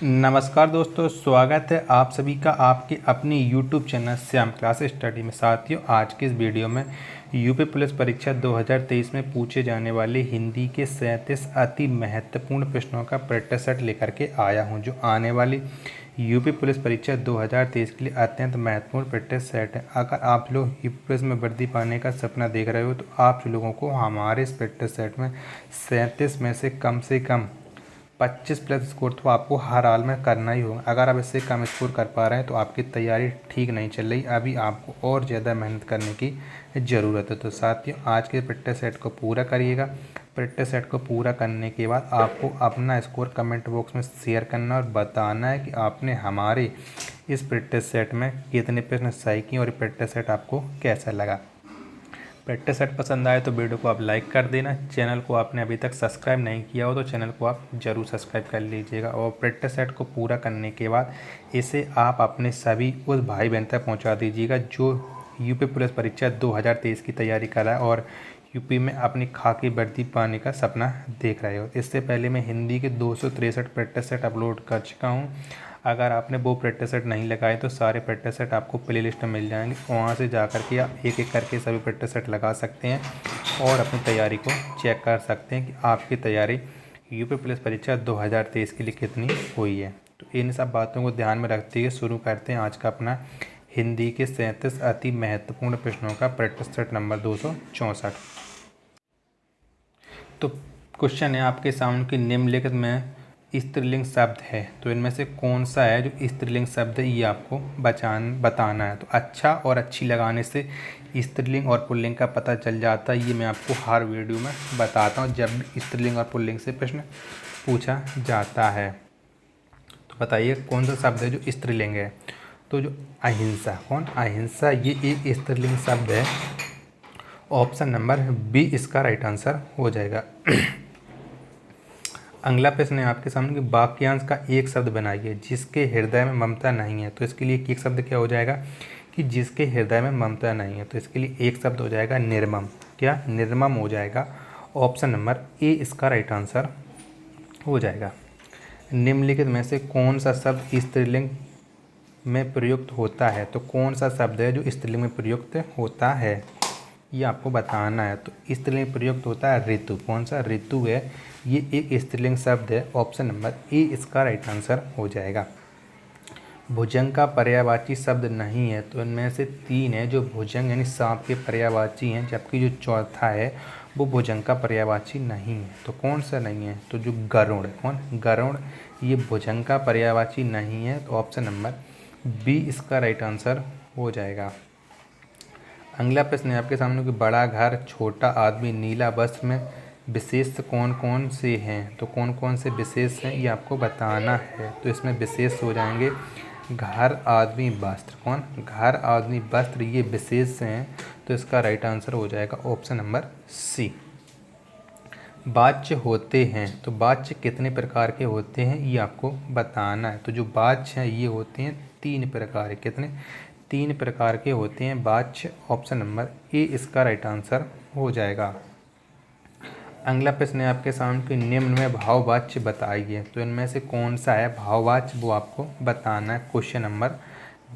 नमस्कार दोस्तों, स्वागत है आप सभी का आपके अपनी YouTube channel Shyam class study में। साथियों, आज के इस वीडियो में यूपी पुलिस परीक्षा 2023 में पूछे जाने वाले हिंदी के 37 अति महत्वपूर्ण प्रश्नों का प्रैक्टिस सेट लेकर के आया हूं, जो आने वाली यूपी पुलिस परीक्षा 2023 के लिए अत्यंत महत्वपूर्ण प्रैक्टिस सेट है। अगर आप लोग यूपी पुलिस में वर्दी पाने का सपना देख रहे हो तो आप लोगों को हमारे इस प्रैक्टिस सेट में 37 में से कम 25+ स्कोर तो आपको हर हाल में करना ही होगा। अगर आप इससे कम स्कोर कर पा रहे हैं तो आपकी तैयारी ठीक नहीं चल रही, अभी आपको और ज़्यादा मेहनत करने की ज़रूरत है। तो साथियों, आज के प्रैक्टिस सेट को पूरा करिएगा। प्रैक्टिस सेट को पूरा करने के बाद आपको अपना स्कोर कमेंट बॉक्स में शेयर करना और बताना है कि आपने हमारे इस प्रैक्टिस सेट में कितने प्रश्न सही किए और प्रैक्टिस सेट आपको कैसा लगा। प्रैक्टिस सेट पसंद आए तो वीडियो को आप लाइक कर देना। चैनल को आपने अभी तक सब्सक्राइब नहीं किया हो तो चैनल को आप ज़रूर सब्सक्राइब कर लीजिएगा। और प्रैक्टिस सेट को पूरा करने के बाद इसे आप अपने सभी उस भाई बहन तक पहुंचा दीजिएगा जो यूपी पुलिस परीक्षा 2023 की तैयारी कर रहा है और यूपी में अपनी खाकी वर्दी पाने का सपना देख रहे हो। इससे पहले मैं हिंदी के 263 प्रैक्टिस सेट अपलोड कर चुका हूँ। अगर आपने वो प्रैक्टिस सेट नहीं लगाए तो सारे प्रैक्टिस सेट आपको प्ले लिस्ट में मिल जाएंगे, वहाँ से जा कर के आप एक एक करके सभी प्रैक्टिस सेट लगा सकते हैं और अपनी तैयारी को चेक कर सकते हैं कि आपकी तैयारी यूपी पुलिस परीक्षा 2023 के लिए कितनी हुई है। तो इन सब बातों को ध्यान में रखते हुए शुरू करते हैं आज का अपना हिंदी के 37 अति महत्वपूर्ण प्रश्नों का प्रैक्टिस सेट नंबर 264। तो क्वेश्चन है आपके सामने कि निम्नलिखित में स्त्रीलिंग शब्द है, तो इनमें से कौन सा है जो स्त्रीलिंग शब्द है, ये आपको बताना है। तो अच्छा और अच्छी लगाने से स्त्रीलिंग और पुल्लिंग का पता चल जाता है। ये मैं आपको हर वीडियो में बताता हूँ जब स्त्रीलिंग और पुल्लिंग से प्रश्न पूछा जाता है। तो बताइए कौन सा शब्द है जो स्त्रीलिंग है। तो जो अहिंसा, अहिंसा, ये एक स्त्रीलिंग शब्द है। ऑप्शन नंबर बी इसका राइट आंसर हो जाएगा। अगला प्रश्न है आपके सामने कि वाक्यांश का एक शब्द बनाइए जिसके हृदय में ममता नहीं है। तो इसके लिए एक शब्द क्या हो जाएगा कि जिसके हृदय में ममता नहीं है। तो इसके लिए एक शब्द हो जाएगा निर्मम। क्या? निर्मम हो जाएगा। ऑप्शन नंबर ए इसका राइट आंसर हो जाएगा। निम्नलिखित में से कौन सा शब्द स्त्रीलिंग में प्रयुक्त होता है। तो कौन सा शब्द है जो स्त्रीलिंग में प्रयुक्त होता है, ये आपको बताना है। तो स्त्रीलिंग प्रयुक्त होता है ऋतु। कौन सा? ऋतु है, ये एक स्त्रीलिंग शब्द है। ऑप्शन नंबर ए इसका राइट आंसर हो जाएगा। भुजंग का पर्यायवाची शब्द नहीं है। तो इनमें से तीन है जो भुजंग यानी सांप के पर्यायवाची हैं, जबकि जो चौथा है वो भुजंग का पर्यायवाची नहीं है। तो कौन सा नहीं है? तो जो गरुड़, गरुड़, ये भुजंग का पर्यायवाची नहीं है। तो ऑप्शन नंबर बी इसका राइट आंसर हो जाएगा। अगला प्रश्न है आपके सामने कि बड़ा घर, छोटा आदमी, नीला वस्त्र में विशेष कौन कौन से हैं। तो कौन कौन से विशेष हैं ये आपको बताना है। तो इसमें विशेष हो जाएंगे घर, आदमी, वस्त्र। घर, आदमी, वस्त्र, ये विशेष हैं। तो इसका राइट आंसर हो जाएगा ऑप्शन नंबर सी। वाच्य होते हैं। तो वाच्य कितने प्रकार के होते हैं ये आपको बताना है। तो जो वाच्य हैं ये होते हैं 3 प्रकार। कितने? 3 प्रकार के होते हैं वाच्य। ऑप्शन नंबर ए इसका राइट आंसर हो जाएगा। अगला प्रश्न है आपके सामने कि निम्न में भाववाच्य बताइए। तो इनमें से कौन सा है भाववाच्य, वो आपको बताना है क्वेश्चन नंबर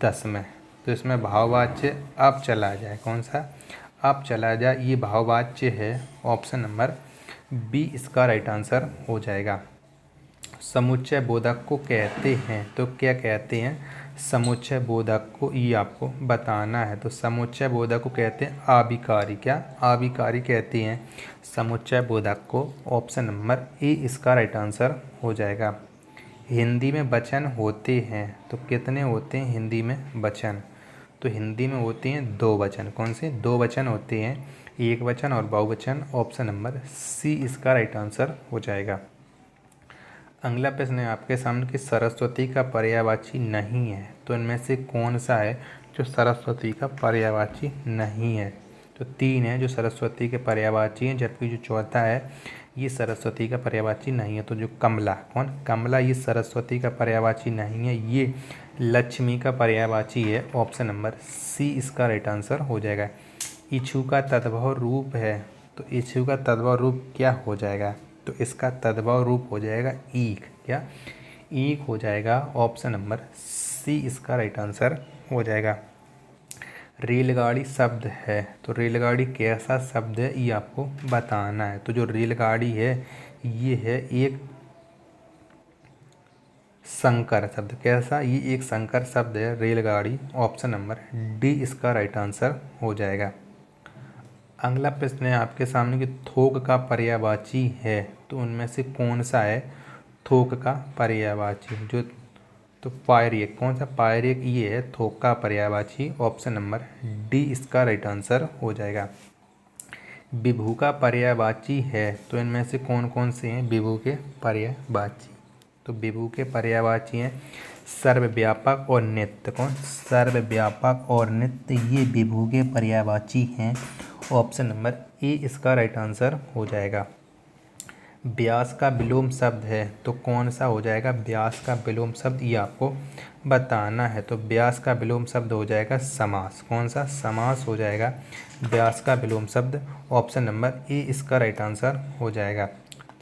10 में। तो इसमें भाववाच्य अब चला जाए। कौन सा? अब चला जाए, ये भाववाच्य है। ऑप्शन नंबर बी इसका राइट आंसर हो जाएगा। समुच्चय बोधक को कहते हैं। तो क्या कहते हैं? समुच्चय बोधक को, ये आपको बताना है। तो समुच्चय बोधक को कहते हैं आविकारी। क्या? आविकारी कहते हैं समुच्चय बोधक को। ऑप्शन नंबर ए इसका राइट आंसर हो जाएगा। हिंदी में वचन होते हैं। तो कितने होते हैं हिंदी में वचन? तो हिंदी में होते हैं 2 वचन। कौन से? 2 वचन होते हैं, एक वचन और बहुवचन। ऑप्शन नंबर सी इसका राइट आंसर हो जाएगा। अगला प्रश्न है आपके सामने कि सरस्वती का पर्यायवाची नहीं है। तो इनमें से कौन सा है जो सरस्वती का पर्यायवाची नहीं है। तो 3 है जो सरस्वती के पर्यायवाची हैं, जबकि जो चौथा है ये सरस्वती का पर्यायवाची नहीं है। तो जो कमला, कमला, ये सरस्वती का पर्यायवाची नहीं है, ये लक्ष्मी का पर्यायवाची है। ऑप्शन नंबर सी इसका राइट आंसर हो जाएगा। इच्छु का तद्भव रूप है। तो इच्छु का तद्भव रूप क्या हो जाएगा? तो इसका तद्भव रूप हो जाएगा ईख। क्या? एक हो जाएगा ऑप्शन नंबर सी इसका राइट आंसर हो जाएगा। रेलगाड़ी शब्द है, तो रेलगाड़ी कैसा शब्द है ये आपको बताना है। तो जो रेलगाड़ी है ये है एक संकर शब्द। कैसा? ये एक संकर शब्द है रेलगाड़ी। ऑप्शन नंबर डी इसका राइट आंसर हो जाएगा। अगला प्रश्न है आपके सामने कि थोक का पर्यायवाची है, तो उनमें से कौन सा है थोक का पर्यायवाची? जो तो पायरेक, कौन सा? पायरेक ये है थोक का पर्यायवाची। ऑप्शन नंबर डी इसका राइट आंसर हो जाएगा। विभू का पर्यायवाची है, तो इनमें से कौन कौन से हैं विभू के पर्यायवाची? तो विभू के पर्यायवाची हैं सर्वव्यापक और नित्य। कौन? सर्वव्यापक और नित्य, ये विभू के पर्यायवाची हैं। ऑप्शन नंबर ए इसका राइट आंसर हो जाएगा। व्यास का विलोम शब्द है, तो कौन सा हो जाएगा व्यास का विलोम शब्द? ये आपको बताना है। तो व्यास का विलोम शब्द हो जाएगा समास। कौन सा? समास हो जाएगा व्यास का विलोम शब्द। ऑप्शन नंबर ए इसका राइट आंसर हो जाएगा।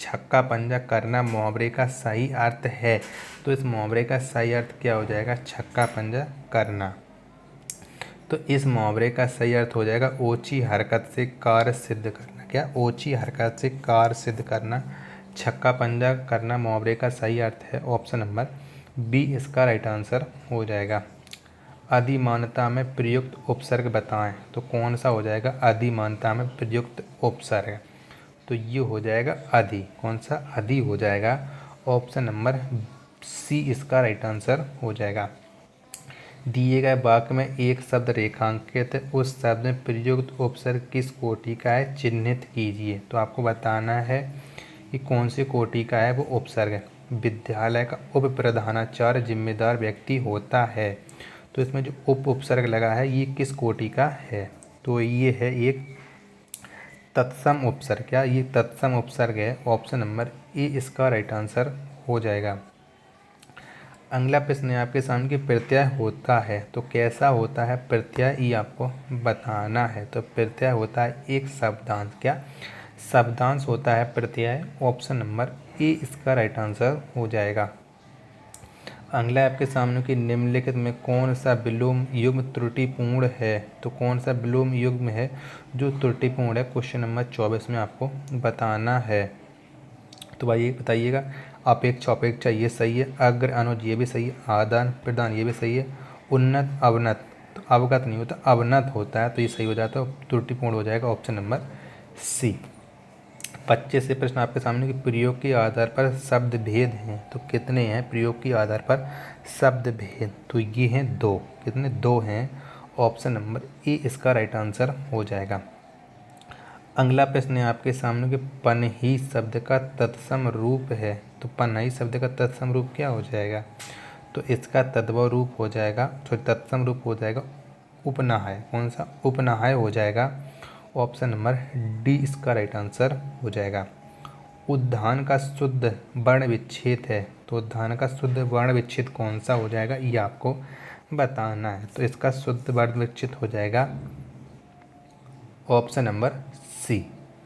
छक्का पंजा करना मुहावरे का सही अर्थ है, तो इस मुहावरे का सही अर्थ क्या हो जाएगा? छक्का पंजा करना। तो इस मुहावरे का सही अर्थ हो जाएगा ओछी हरकत से कार्य सिद्ध करना। क्या? ओछी हरकत से कार्य सिद्ध करना। छक्का पंजा करना मुहावरे का सही अर्थ है। ऑप्शन नंबर बी इसका राइट आंसर हो जाएगा। अधिमानता में प्रयुक्त उपसर्ग बताएं, तो कौन सा हो जाएगा अधिमानता में प्रयुक्त उपसर्ग? तो ये हो जाएगा अधि। कौन सा? अधि हो जाएगा। ऑप्शन नंबर सी इसका राइट आंसर हो जाएगा। दिए गए वाक्य में एक शब्द रेखांकित है, उस शब्द में प्रयुक्त उपसर्ग किस कोटि का है चिन्हित कीजिए। तो आपको बताना है कि कौन सी कोटि का है वो उपसर्ग है। विद्यालय का उप प्रधानाचार्य जिम्मेदार व्यक्ति होता है, तो इसमें जो उपसर्ग लगा है ये किस कोटि का है? तो ये है एक तत्सम उपसर्ग। क्या? ये तत्सम उपसर्ग है। ऑप्शन नंबर ए इसका राइट आंसर हो जाएगा। अगला प्रश्न है आपके सामने कि प्रत्यय होता है, तो कैसा होता है प्रत्यय ये आपको बताना है। तो प्रत्यय होता है एक शब्दांश। क्या? शब्दांश होता है प्रत्यय। ऑप्शन नंबर ए इसका राइट आंसर हो जाएगा। अगला है आपके सामने कि निम्नलिखित में कौन सा विलोम युग्म त्रुटिपूर्ण है? तो कौन सा विलोम युग्म है जो त्रुटिपूर्ण है? क्वेश्चन नंबर 24 में आपको बताना है। तो भाई बताइएगा। अपेक्षा अपेक्षा ये सही है। अग्र अनुज ये भी सही है। आदान प्रदान ये भी सही है। उन्नत अवनत, तो अवगत नहीं होता अवनत होता है, तो ये सही हो जाता है, त्रुटिपूर्ण हो जाएगा। Option number C. 25 से प्रश्न आपके सामने कि प्रयोग के आधार पर शब्द भेद हैं, तो कितने हैं प्रयोग के आधार पर शब्द भेद? तो ये हैं 2। कितने? 2 हैं। ऑप्शन नंबर ए इसका राइट आंसर हो जाएगा। अगला प्रश्न है आपके सामने कि पनही शब्द का तत्सम रूप है, तो पनही शब्द का तत्सम रूप क्या हो जाएगा? तो इसका तद्भव रूप हो जाएगा, तो तत्सम रूप हो जाएगा उपनाहय। कौन सा? उपनाहय हो जाएगा। ऑप्शन नंबर डी इसका राइट आंसर हो जाएगा। उद्धान का शुद्ध वर्ण विच्छेद है, तो उद्धान का शुद्ध वर्ण विच्छेद कौन सा हो जाएगा ये आपको बताना है। तो इसका शुद्ध वर्ण विच्छेद हो जाएगा ऑप्शन नंबर सी।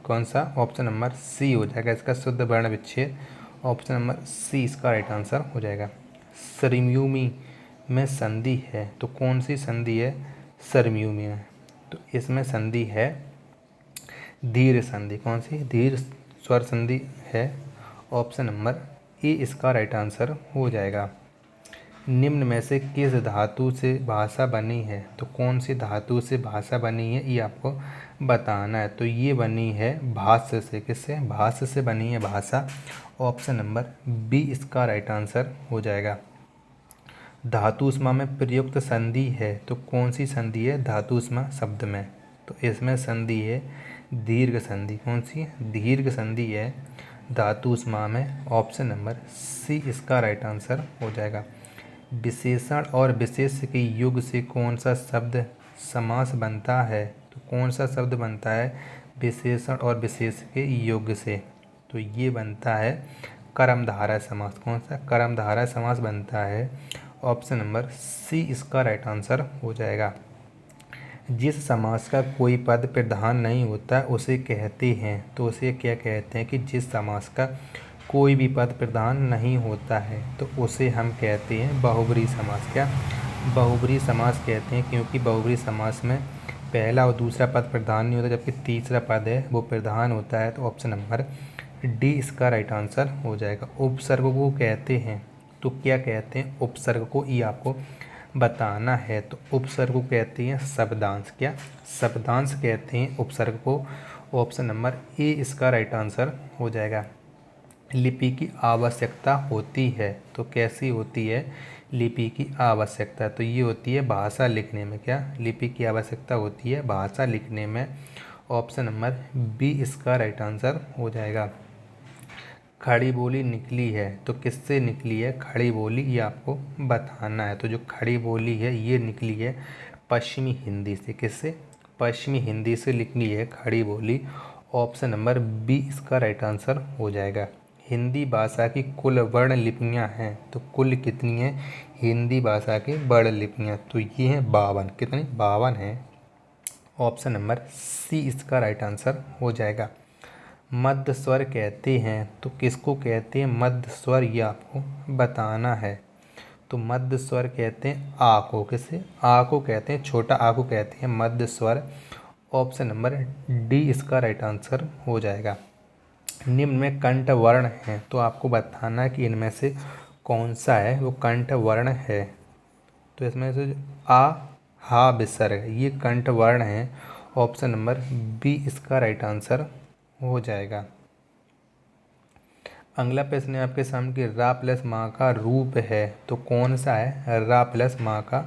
कौन सा? ऑप्शन नंबर सी हो जाएगा इसका शुद्ध वर्ण विच्छेद। ऑप्शन नंबर सी इसका राइट आंसर हो जाएगा। सरम्यूमी में संधि है, तो कौन सी संधि है सरम्यूमी में? तो इसमें संधि है दीर्घ संधि। कौन सी? दीर्घ स्वर संधि है। ऑप्शन नंबर ए इसका राइट आंसर हो जाएगा। निम्न में से किस धातु से भाषा बनी है? तो कौन सी धातु से भाषा बनी है ये आपको बताना है। तो ये बनी है भाष्य से। किससे? भाष्य से बनी है भाषा। ऑप्शन नंबर बी इसका राइट आंसर हो जाएगा। धातुष्मा में प्रयुक्त संधि है, तो कौन सी संधि है धातुष्मा शब्द में? तो इसमें संधि है दीर्घ संधि। कौन सी है? दीर्घ संधि है धातुष्मा में। ऑप्शन नंबर सी इसका राइट आंसर हो जाएगा। विशेषण और विशेष्य के युग से कौन सा शब्द समास बनता है? तो कौन सा शब्द बनता है विशेषण और विशेष्य के युग से? तो ये बनता है कर्मधारय समास। कौन सा? कर्मधारय समास बनता है। ऑप्शन नंबर सी इसका राइट आंसर हो जाएगा। जिस समास का कोई पद प्रधान नहीं होता उसे कहते हैं, तो उसे क्या कहते हैं कि जिस समास का कोई भी पद प्रधान नहीं होता है तो उसे हम कहते हैं बहुब्रीहि समास। क्या? बहुब्रीहि समास कहते हैं, क्योंकि बहुब्रीहि समास में पहला और दूसरा पद प्रधान नहीं होता, जबकि तीसरा पद है वो प्रधान होता है। तो ऑप्शन नंबर डी इसका राइट आंसर हो जाएगा। उपसर्ग को कहते हैं, तो क्या कहते हैं उपसर्ग को, ये आपको बताना है। तो उपसर्ग को कहते हैं शब्दांश। क्या? शब्दांश कहते हैं उपसर्ग को। ऑप्शन नंबर ए इसका राइट आंसर हो जाएगा। लिपि की आवश्यकता होती है, तो कैसी होती है लिपि की आवश्यकता? तो ये होती है भाषा लिखने में। क्या? लिपि की आवश्यकता होती है भाषा लिखने में। ऑप्शन नंबर बी इसका राइट आंसर हो जाएगा। खड़ी बोली निकली है, तो किससे निकली है खड़ी बोली, ये आपको बताना है। तो जो खड़ी बोली है ये निकली है पश्चिमी हिंदी से। किससे? पश्चिमी हिंदी से निकली है खड़ी बोली। ऑप्शन नंबर बी इसका राइट आंसर हो जाएगा। हिंदी भाषा की कुल वर्ण लिपियाँ हैं, तो कुल कितनी हैं हिंदी भाषा की वर्ण लिपियाँ? तो ये हैं 52। कितनी? 52 हैं। ऑप्शन नंबर सी इसका राइट आंसर हो जाएगा। मध्य स्वर कहते हैं, तो किसको कहते हैं मध्य स्वर, ये आपको बताना है। तो मध्य स्वर कहते हैं आ को। किसे? आ को कहते हैं, छोटा आ को कहते हैं मध्य स्वर। ऑप्शन नंबर डी इसका राइट आंसर हो जाएगा। निम्न में कंठ वर्ण है, तो आपको बताना है कि इनमें से कौन सा है वो कंठ वर्ण है। तो इसमें से आ हा विसर्ग ये कंठ वर्ण है। ऑप्शन नंबर बी इसका राइट आंसर हो जाएगा। अगला प्रश्न है आपके सामने कि रा प्लस माँ का रूप है, तो कौन सा है रा प्लस माँ का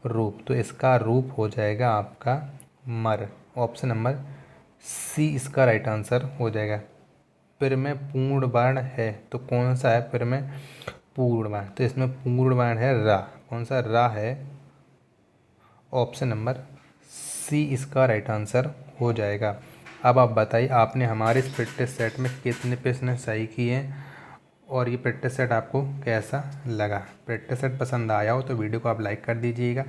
रूप? तो इसका रूप हो जाएगा आपका मर। ऑप्शन नंबर सी इसका राइट आंसर हो जाएगा। फिर में पूर्ण वर्ण है, तो कौन सा है फिर में पूर्ण वर्ण? तो इसमें पूर्ण वर्ण है रा। कौन सा? रा है। ऑप्शन नंबर सी इसका राइट आंसर हो जाएगा। अब आप बताइए आपने हमारे इस प्रैक्टिस सेट में कितने प्रश्न सही किए हैं और ये प्रैक्टिस सेट आपको कैसा लगा? प्रैक्टिस सेट पसंद आया हो तो वीडियो को आप लाइक कर दीजिएगा।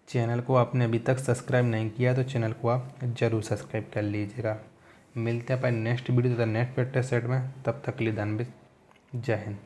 चैनल को आपने अभी तक सब्सक्राइब नहीं किया तो चैनल को आप ज़रूर सब्सक्राइब कर लीजिएगा। मिलते हैं अपन नेक्स्ट वीडियो तथा नेक्स्ट प्रैक्टिस सेट में। तब तक के लिए धन्यवाद। जय हिंद।